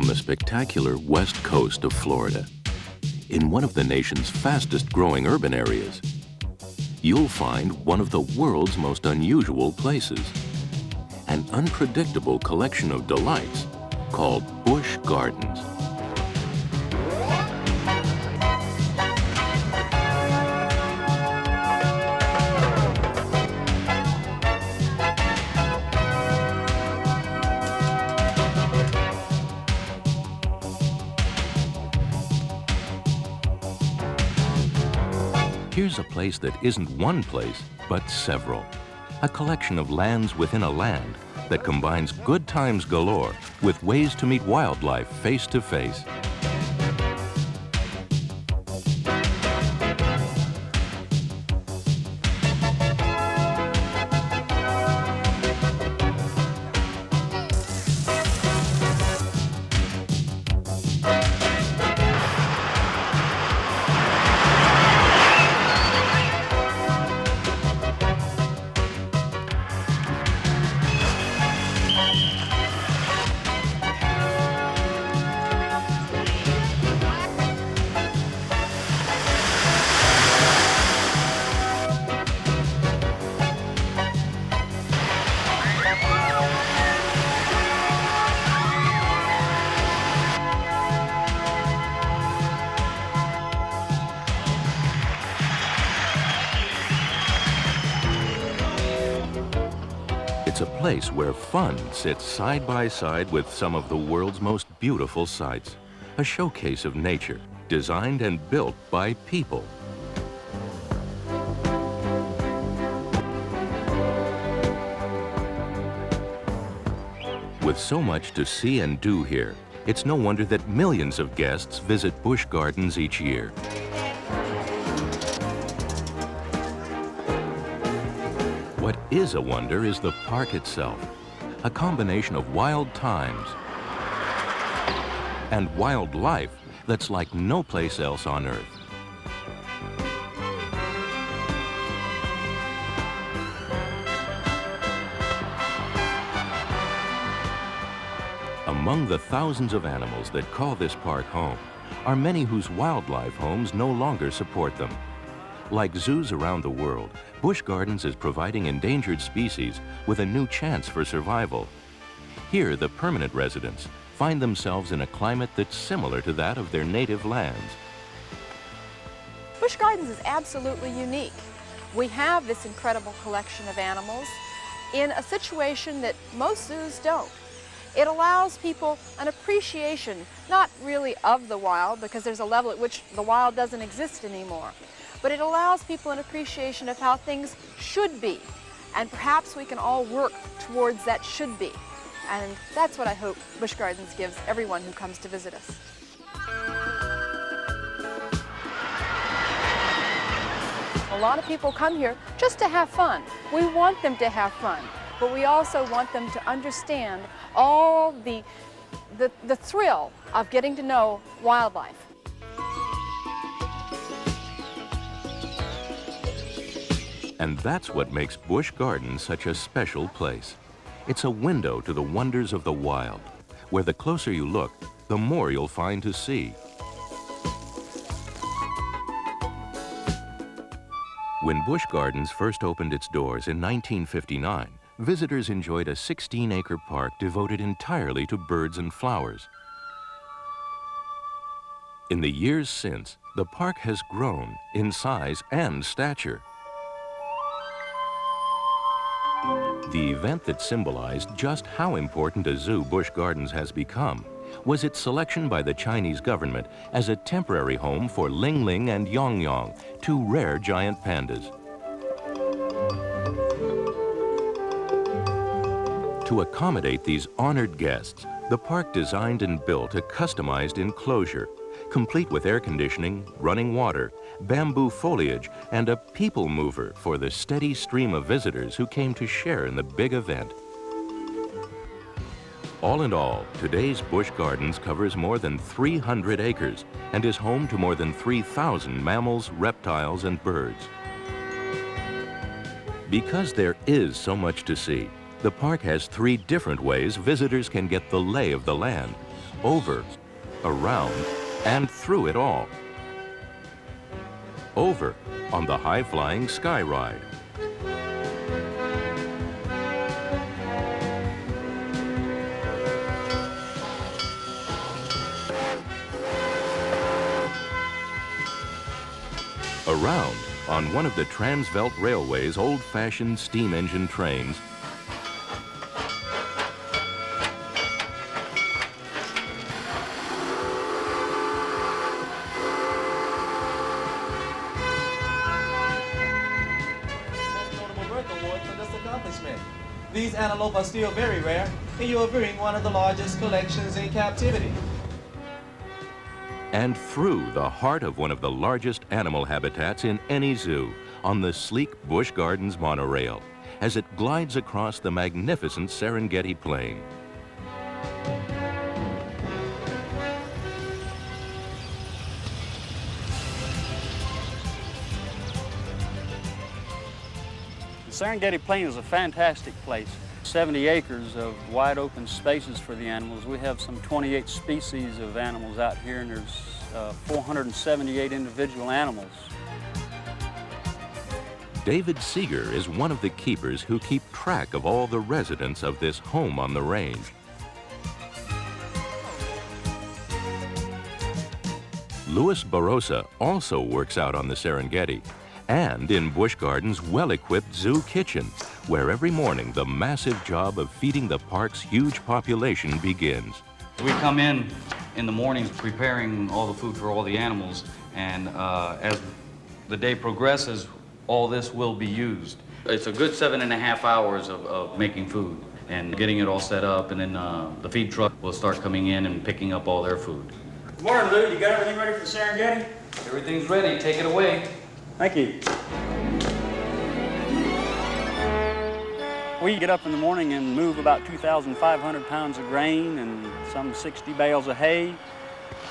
on the spectacular west coast of Florida, in one of the nation's fastest-growing urban areas, you'll find one of the world's most unusual places, an unpredictable collection of delights called Busch Gardens. Here's a place that isn't one place, but several. A collection of lands within a land that combines good times galore with ways to meet wildlife face to face. It's a place where fun sits side by side with some of the world's most beautiful sights. A showcase of nature, designed and built by people. With so much to see and do here, it's no wonder that millions of guests visit Busch Gardens each year. What is a wonder is the park itself, a combination of wild times and wildlife that's like no place else on Earth. Among the thousands of animals that call this park home are many whose wildlife homes no longer support them. Like zoos around the world, Busch Gardens is providing endangered species with a new chance for survival. Here, the permanent residents find themselves in a climate that's similar to that of their native lands. Busch Gardens is absolutely unique. We have this incredible collection of animals in a situation that most zoos don't. It allows people an appreciation, not really of the wild, because there's a level at which the wild doesn't exist anymore, but it allows people an appreciation of how things should be. And perhaps we can all work towards that should be. And that's what I hope Busch Gardens gives everyone who comes to visit us. A lot of people come here just to have fun. We want them to have fun, but we also want them to understand all the thrill of getting to know wildlife. And that's what makes Busch Gardens such a special place. It's a window to the wonders of the wild, where the closer you look, the more you'll find to see. When Busch Gardens first opened its doors in 1959, visitors enjoyed a 16-acre park devoted entirely to birds and flowers. In the years since, the park has grown in size and stature. The event that symbolized just how important a zoo Busch Gardens has become was its selection by the Chinese government as a temporary home for Ling Ling and Yong Yong, two rare giant pandas. To accommodate these honored guests, the park designed and built a customized enclosure, complete with air conditioning, running water, bamboo foliage, and a people mover for the steady stream of visitors who came to share in the big event. All in all, today's Busch Gardens covers more than 300 acres and is home to more than 3,000 mammals, reptiles, and birds. Because there is so much to see, the park has 3 different ways visitors can get the lay of the land. over, around, and through it all. Over on the high-flying Sky Ride. Around on one of the Transvelt Railway's old-fashioned steam engine trains. These antelope are still very rare, and you are viewing one of the largest collections in captivity. And through the heart of one of the largest animal habitats in any zoo, on the sleek Busch Gardens monorail, as it glides across the magnificent Serengeti Plain. The Serengeti Plain is a fantastic place. 70 acres of wide open spaces for the animals. We have some 28 species of animals out here, and there's 478 individual animals. David Seeger is one of the keepers who keep track of all the residents of this home on the range. Louis Barossa also works out on the Serengeti and in Busch Gardens' well-equipped zoo kitchen, where every morning the massive job of feeding the park's huge population begins. We come in the mornings preparing all the food for all the animals, and as the day progresses, all this will be used. It's a good 7.5 hours of making food and getting it all set up, and then the feed truck will start coming in and picking up all their food. Good morning, Lou. You got everything ready for the Serengeti? Everything's ready. Take it away. Thank you. We get up in the morning and move about 2,500 pounds of grain and some 60 bales of hay,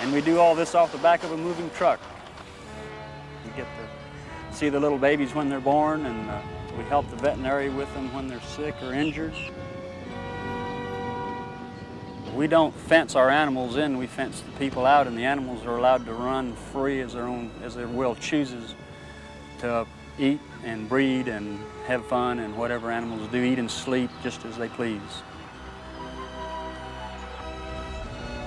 and we do all this off the back of a moving truck. We get to see the little babies when they're born, and we help the veterinary with them when they're sick or injured. We don't fence our animals in, we fence the people out, and the animals are allowed to run free as their will chooses to eat and breed and have fun, and whatever animals do, eat and sleep just as they please.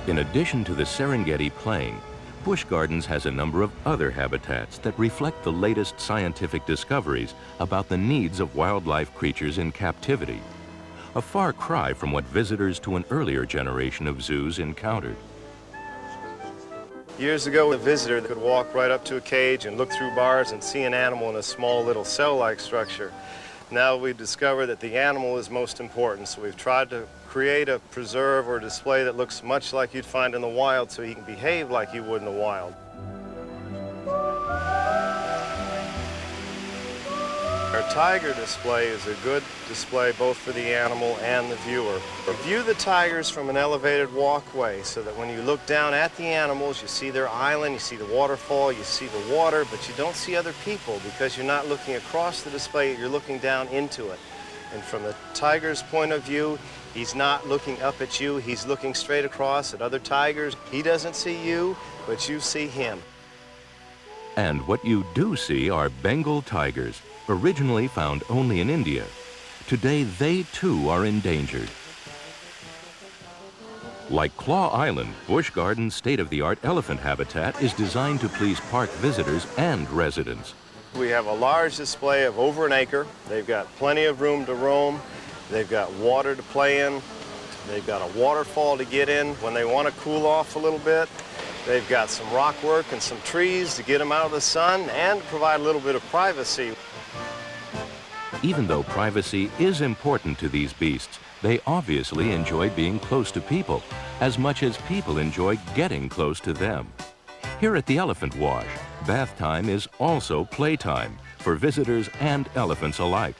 In addition to the Serengeti Plain, Busch Gardens has a number of other habitats that reflect the latest scientific discoveries about the needs of wildlife creatures in captivity. A far cry from what visitors to an earlier generation of zoos encountered. Years ago, a visitor could walk right up to a cage and look through bars and see an animal in a small little cell-like structure. Now we've discovered that the animal is most important, so we've tried to create a preserve or display that looks much like you'd find in the wild, so he can behave like you would in the wild. Our tiger display is a good display both for the animal and the viewer. View the tigers from an elevated walkway so that when you look down at the animals, you see their island, you see the waterfall, you see the water, but you don't see other people because you're not looking across the display, you're looking down into it. And from the tiger's point of view, he's not looking up at you, he's looking straight across at other tigers. He doesn't see you, but you see him. And what you do see are Bengal tigers, originally found only in India. Today, they too are endangered. Like Claw Island, Busch Gardens' state-of-the-art elephant habitat is designed to please park visitors and residents. We have a large display of over an acre. They've got plenty of room to roam. They've got water to play in. They've got a waterfall to get in when they want to cool off a little bit. They've got some rock work and some trees to get them out of the sun and to provide a little bit of privacy. Even though privacy is important to these beasts, they obviously enjoy being close to people as much as people enjoy getting close to them. Here at the Elephant Wash, bath time is also playtime for visitors and elephants alike.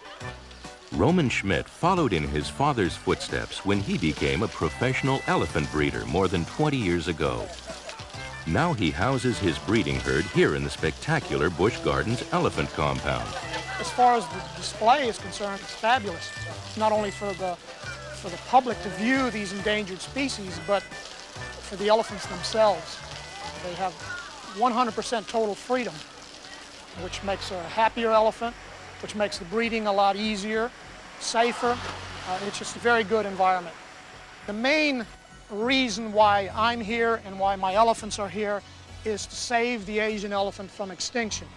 Roman Schmidt followed in his father's footsteps when he became a professional elephant breeder more than 20 years ago. Now he houses his breeding herd here in the spectacular Busch Gardens elephant compound. As far as the display is concerned, it's fabulous. Not only for the public to view these endangered species, but for the elephants themselves. They have 100% total freedom, which makes a happier elephant, which makes the breeding a lot easier, safer. It's just a very good environment. The main reason why I'm here and why my elephants are here is to save the Asian elephant from extinction.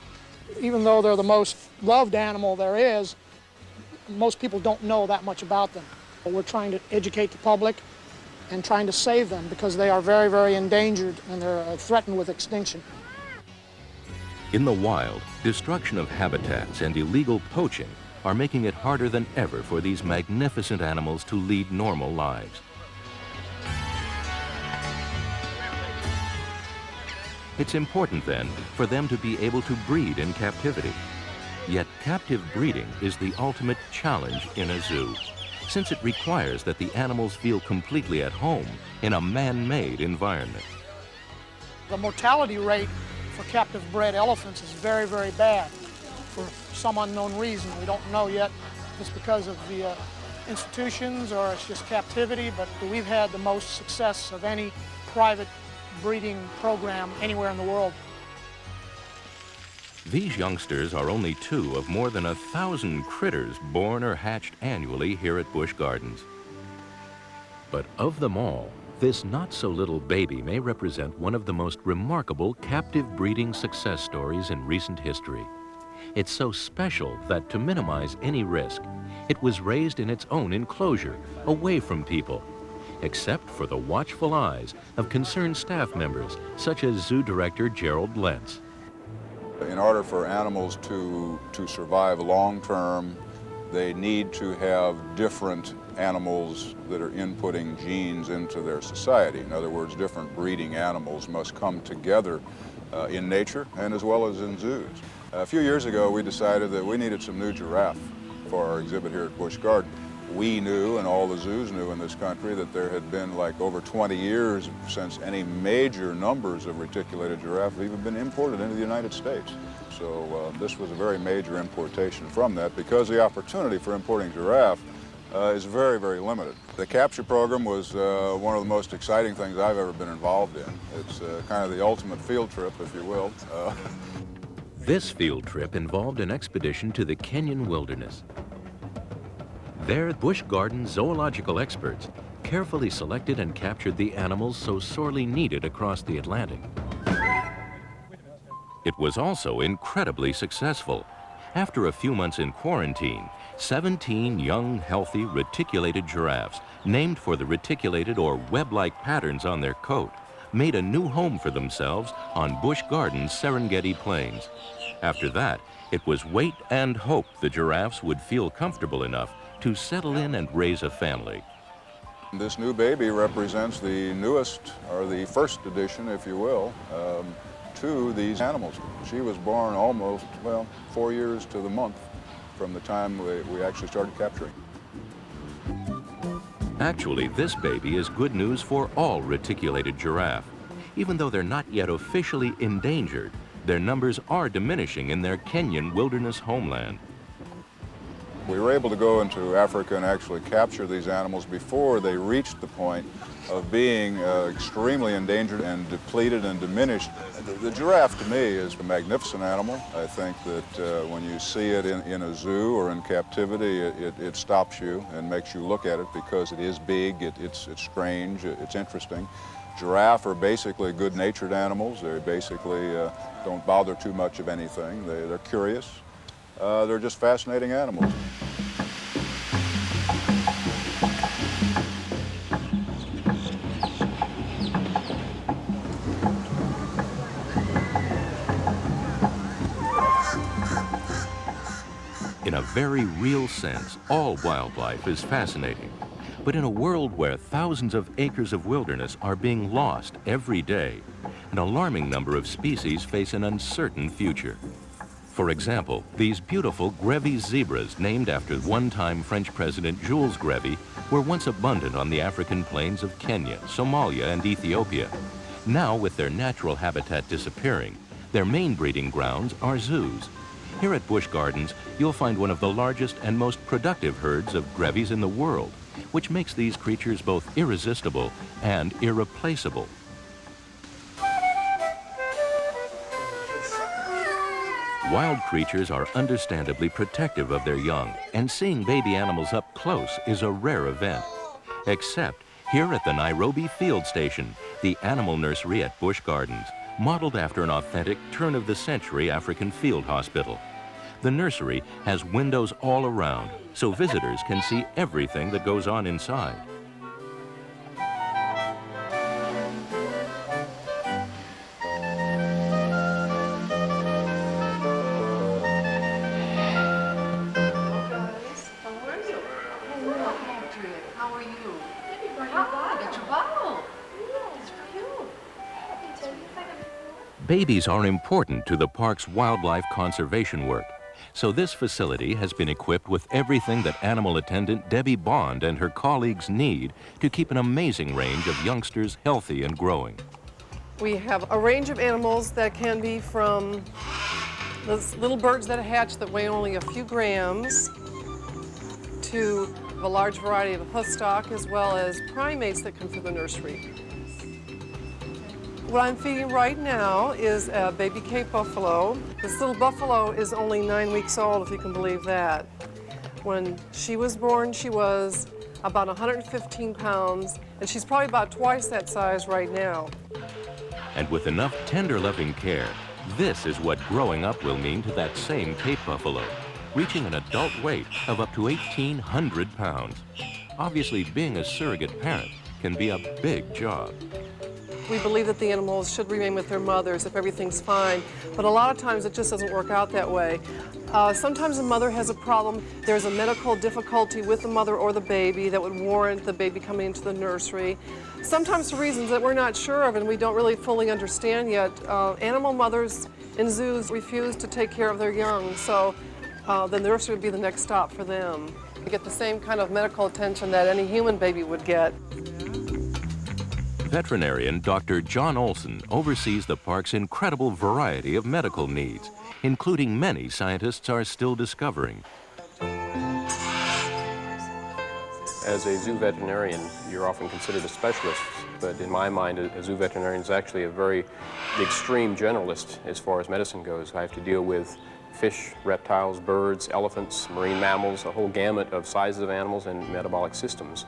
Even though they're the most loved animal there is, most people don't know that much about them. We're trying to educate the public and trying to save them because they are very, very endangered and they're threatened with extinction. In the wild, destruction of habitats and illegal poaching are making it harder than ever for these magnificent animals to lead normal lives. It's important, then, for them to be able to breed in captivity. Yet captive breeding is the ultimate challenge in a zoo, since it requires that the animals feel completely at home in a man-made environment. The mortality rate for captive bred elephants is very, very bad for some unknown reason. We don't know yet if it's because of the institutions or it's just captivity, but we've had the most success of any private breeding program anywhere in the world. These youngsters are only two of more than 1,000 critters born or hatched annually here at Busch Gardens. But of them all, this not-so-little baby may represent one of the most remarkable captive breeding success stories in recent history. It's so special that, to minimize any risk, it was raised in its own enclosure, away from people, except for the watchful eyes of concerned staff members, such as Zoo Director Gerald Lentz. In order for animals to survive long-term, they need to have different animals that are inputting genes into their society. In other words, different breeding animals must come together in nature and as well as in zoos. A few years ago, we decided that we needed some new giraffe for our exhibit here at Busch Gardens. We knew, and all the zoos knew in this country, that there had been like over 20 years since any major numbers of reticulated giraffe have even been imported into the United States. So this was a very major importation from that, because the opportunity for importing giraffe is very, very limited. The capture program was one of the most exciting things I've ever been involved in. It's kind of the ultimate field trip, if you will. This field trip involved an expedition to the Kenyan wilderness. There, Busch Gardens zoological experts carefully selected and captured the animals so sorely needed across the Atlantic. It was also incredibly successful. After a few months in quarantine, 17 young, healthy, reticulated giraffes, named for the reticulated or web-like patterns on their coat, made a new home for themselves on Busch Gardens' Serengeti Plains. After that, it was wait and hope the giraffes would feel comfortable enough to settle in and raise a family. This new baby represents the newest, or the first addition, if you will, to these animals. She was born almost, well, 4 years to the month from the time we actually started capturing. Actually, this baby is good news for all reticulated giraffe. Even though they're not yet officially endangered, their numbers are diminishing in their Kenyan wilderness homeland. We were able to go into Africa and actually capture these animals before they reached the point of being extremely endangered and depleted and diminished. The giraffe, to me, is a magnificent animal. I think that when you see it in a zoo or in captivity, it stops you and makes you look at it because it is big, it's strange, it's interesting. Giraffe are basically good-natured animals. They basically don't bother too much of anything. They're curious. They're just fascinating animals. In a very real sense, all wildlife is fascinating. But in a world where thousands of acres of wilderness are being lost every day, an alarming number of species face an uncertain future. For example, these beautiful Grevy zebras, named after one-time French President Jules Grevy, were once abundant on the African plains of Kenya, Somalia, and Ethiopia. Now, with their natural habitat disappearing, their main breeding grounds are zoos. Here at Busch Gardens, you'll find one of the largest and most productive herds of Grevies in the world, which makes these creatures both irresistible and irreplaceable. Wild creatures are understandably protective of their young, and seeing baby animals up close is a rare event. Except here at the Nairobi Field Station, the animal nursery at Busch Gardens, modeled after an authentic turn-of-the-century African field hospital. The nursery has windows all around, so visitors can see everything that goes on inside. Babies are important to the park's wildlife conservation work, so this facility has been equipped with everything that animal attendant Debbie Bond and her colleagues need to keep an amazing range of youngsters healthy and growing. We have a range of animals that can be from those little birds that hatch that weigh only a few grams to a large variety of hoof stock, as well as primates that come through the nursery. What I'm feeding right now is a baby Cape buffalo. This little buffalo is only 9 weeks old, if you can believe that. When she was born, she was about 115 pounds, and she's probably about twice that size right now. And with enough tender loving care, this is what growing up will mean to that same Cape buffalo, reaching an adult weight of up to 1,800 pounds. Obviously, being a surrogate parent can be a big job. We believe that the animals should remain with their mothers if everything's fine, but a lot of times it just doesn't work out that way. Sometimes the mother has a problem. There's a medical difficulty with the mother or the baby that would warrant the baby coming into the nursery. Sometimes for reasons that we're not sure of and we don't really fully understand yet, animal mothers in zoos refuse to take care of their young, so the nursery would be the next stop for them. You get the same kind of medical attention that any human baby would get. Veterinarian Dr. John Olson oversees the park's incredible variety of medical needs, including many scientists are still discovering. As a zoo veterinarian, you're often considered a specialist, but in my mind, a zoo veterinarian is actually a very extreme generalist as far as medicine goes. I have to deal with fish, reptiles, birds, elephants, marine mammals, a whole gamut of sizes of animals and metabolic systems.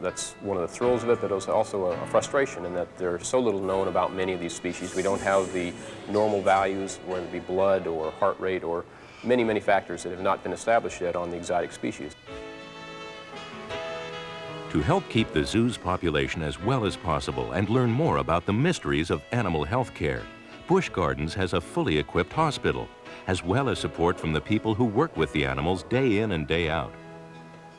That's one of the thrills of it, but it's also a frustration in that there's so little known about many of these species. We don't have the normal values, whether it be blood or heart rate or many, many factors that have not been established yet on the exotic species. To help keep the zoo's population as well as possible and learn more about the mysteries of animal health care, Busch Gardens has a fully equipped hospital, as well as support from the people who work with the animals day in and day out.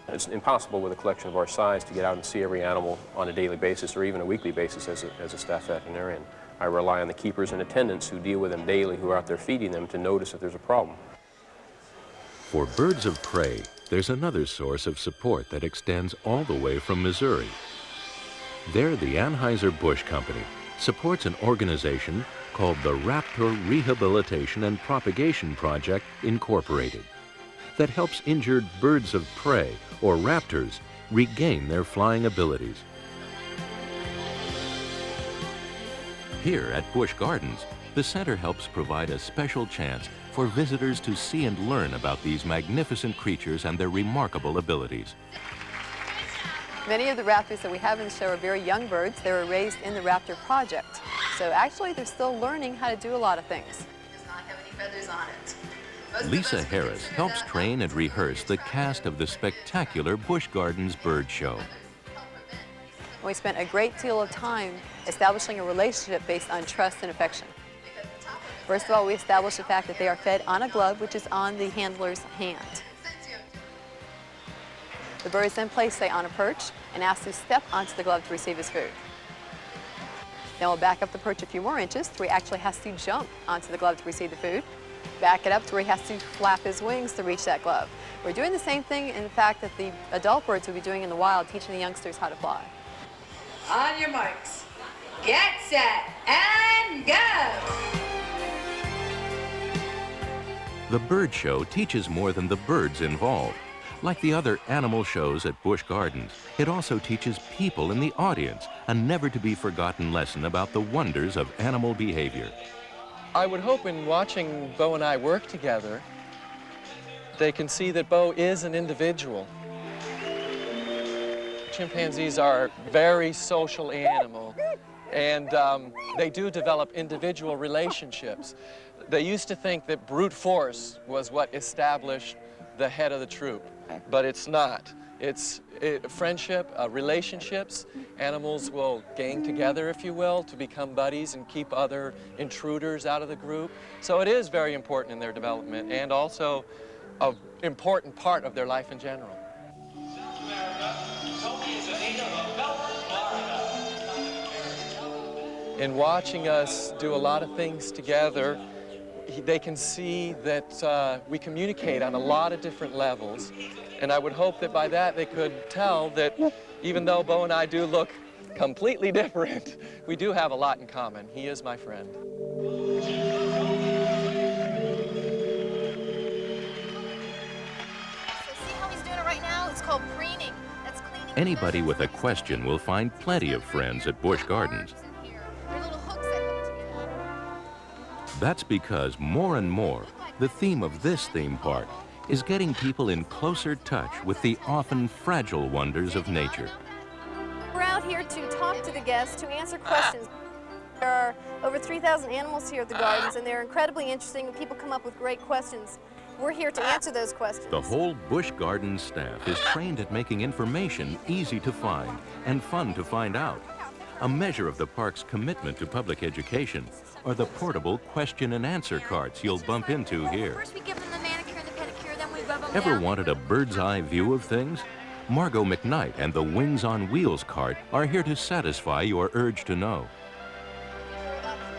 It's impossible with a collection of our size to get out and see every animal on a daily basis or even a weekly basis as a staff veterinarian. I rely on the keepers and attendants who deal with them daily, who are out there feeding them, to notice if there's a problem. For birds of prey, there's another source of support that extends all the way from Missouri. There, the Anheuser-Busch Company supports an organization called the Raptor Rehabilitation and Propagation Project, Incorporated, that helps injured birds of prey, or raptors, regain their flying abilities. Here at Busch Gardens, the center helps provide a special chance for visitors to see and learn about these magnificent creatures and their remarkable abilities. Many of the raptors that we have in the show are very young birds. They were raised in the Raptor Project. So actually, they're still learning how to do a lot of things. It does not have any feathers on it. Lisa Harris helps train and rehearse the cast of the spectacular Busch Gardens Bird Show. We spent a great deal of time establishing a relationship based on trust and affection. First of all, we established the fact that they are fed on a glove, which is on the handler's hand. The bird is then placed, say, on a perch and asked to step onto the glove to receive his food. Then we'll back up the perch a few more inches to where he actually has to jump onto the glove to receive the food. Back it up to where he has to flap his wings to reach that glove. We're doing the same thing, in fact, that the adult birds will be doing in the wild, teaching the youngsters how to fly. On your marks, get set, and go! The Bird Show teaches more than the birds involved. Like the other animal shows at Busch Gardens, it also teaches people in the audience a never-to-be-forgotten lesson about the wonders of animal behavior. I would hope in watching Bo and I work together, they can see that Bo is an individual. Chimpanzees are a very social animal, and they do develop individual relationships. They used to think that brute force was what established the head of the troop, but it's not. It's friendship, relationships. Animals will gang together, if you will, to become buddies and keep other intruders out of the group. So it is very important in their development and also an important part of their life in general. In watching us do a lot of things together, they can see that we communicate on a lot of different levels. And I would hope that by that they could tell that even though Bo and I do look completely different, we do have a lot in common. He is my friend. See how he's doing it right now? It's called preening. That's cleaning. Anybody with a question will find plenty of friends at Busch Gardens. That's because more and more, the theme of this theme park is getting people in closer touch with the often fragile wonders of nature. We're out here to talk to the guests, to answer questions. There are over 3,000 animals here at the gardens, and they're incredibly interesting, and people come up with great questions. We're here to answer those questions. The whole Busch Gardens staff is trained at making information easy to find and fun to find out. A measure of the park's commitment to public education are the portable question and answer carts you'll bump into here. First we give them the manicure and the pedicure, then we rub them Ever down. wanted a bird's eye view of things? Margot McKnight and the Wings on Wheels cart are here to satisfy your urge to know.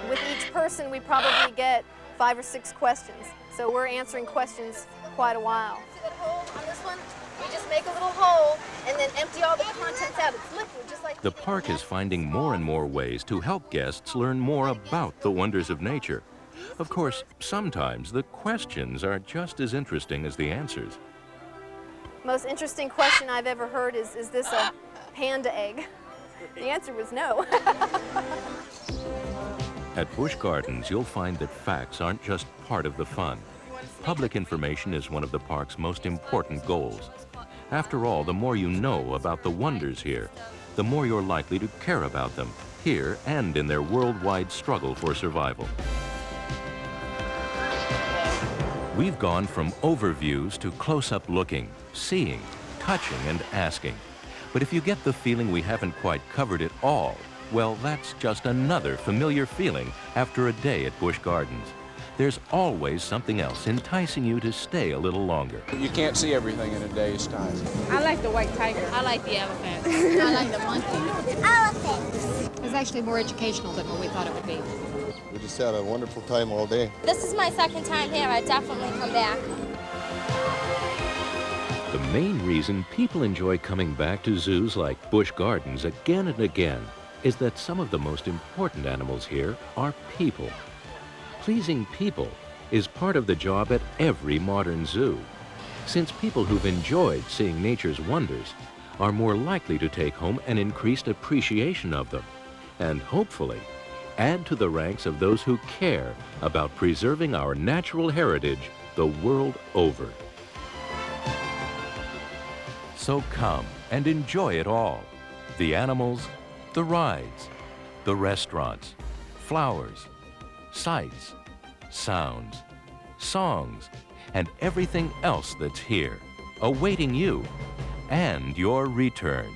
With each person, we probably get 5 or 6 questions. So we're answering questions quite a while. See that hole on this one? We just make a little hole and then empty all the contents out. It's liquid, just like The park is finding more and more ways to help guests learn more about the wonders of nature. Of course, sometimes the questions are just as interesting as the answers. most interesting question I've ever heard is this a panda egg? The answer was no. At Busch Gardens, you'll find that facts aren't just part of the fun. Public information is one of the park's most important goals. After all, the more you know about the wonders here, the more you're likely to care about them, here and in their worldwide struggle for survival. We've gone from overviews to close-up looking, seeing, touching, and asking. But if you get the feeling we haven't quite covered it all, well, that's just another familiar feeling after a day at Busch Gardens. There's always something else enticing you to stay a little longer. You can't see everything in a day's time. I like the white tiger. I like the elephant. I like the monkey. Elephant. It was actually more educational than what we thought it would be. We just had a wonderful time all day. This is my second time here. I definitely come back. The main reason people enjoy coming back to zoos like Busch Gardens again and again is that some of the most important animals here are people. Pleasing people is part of the job at every modern zoo, since people who've enjoyed seeing nature's wonders are more likely to take home an increased appreciation of them, and hopefully add to the ranks of those who care about preserving our natural heritage the world over. So come and enjoy it all. The animals, the rides, the restaurants, flowers, sights, sounds, songs, and everything else that's here, awaiting you and your return.